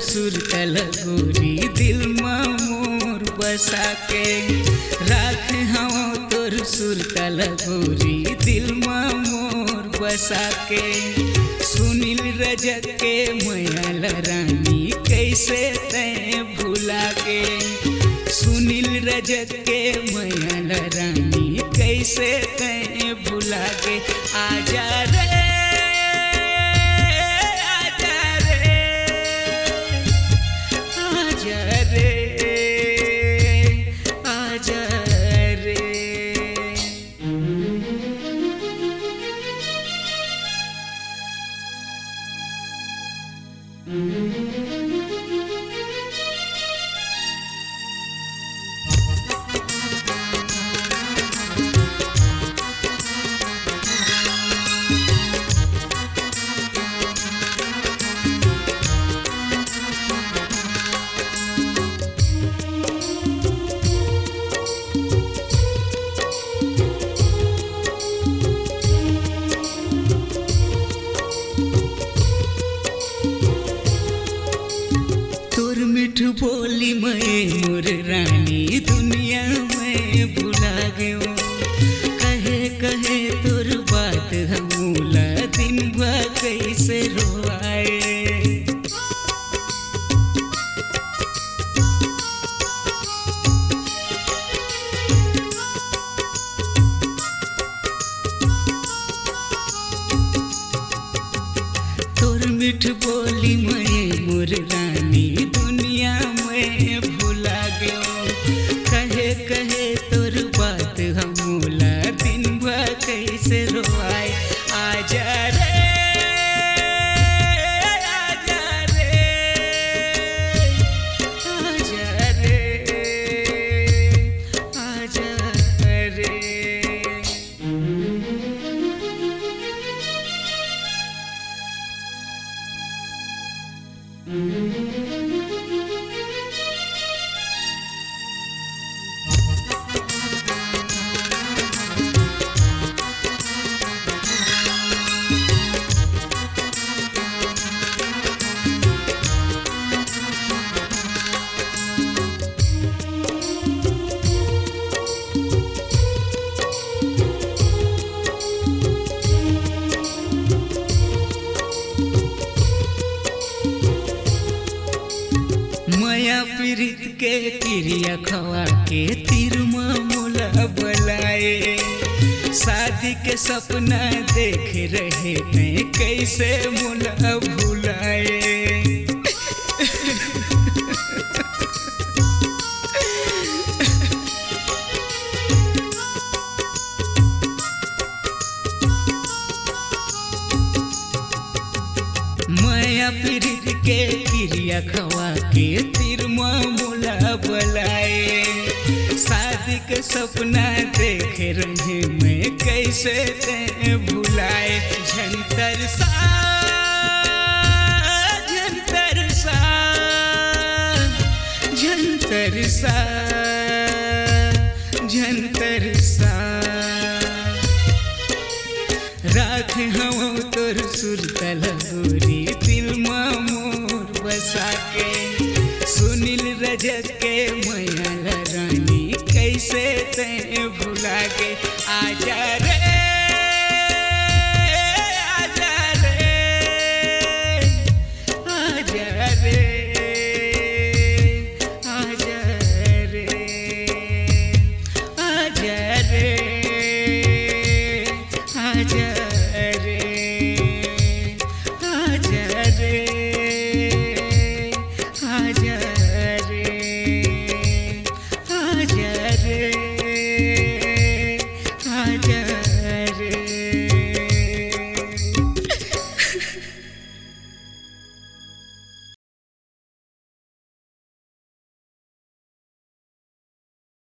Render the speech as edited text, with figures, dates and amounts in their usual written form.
सुरतल गोरी दिल में मोर बसा के राख हम तोर सुरतल गोरी दिल में मोर बसा के सुनील रजक के मैयल रानी कैसे तैं भुला के सुनील रजक के मैयल रानी कैसे तैं भुला के आजा रे बोली मैं मोर रानी दुनिया में भुला गयो कहे कहे तोर बात हमूला दिन भर कैसे रोआए तोर मिठ बोली मैं मोर रानी दुनिया में भुला गयो कहे कहे तोर बात हमूला दिन भर कैसे रोआए आजा रे आजा रे आजा रे आजा रे माया पीरित के क्रिया खवा के तीर मोला बुलाए शादी के सपना देख रहे थे कैसे मोला भुलाए माया पीरित के क्रिया खवा के तीर मोला बुलाए शादी के सपना देख रहे मैं कैसे ते भुलाए झंतर सा झंतर सा झंतर सा झंतर सा राख हम तोर सुरतल गोरी दिल में मोर बसा के सुनील रजक के मैयल रानी कैसे तैं भुला के आजा रे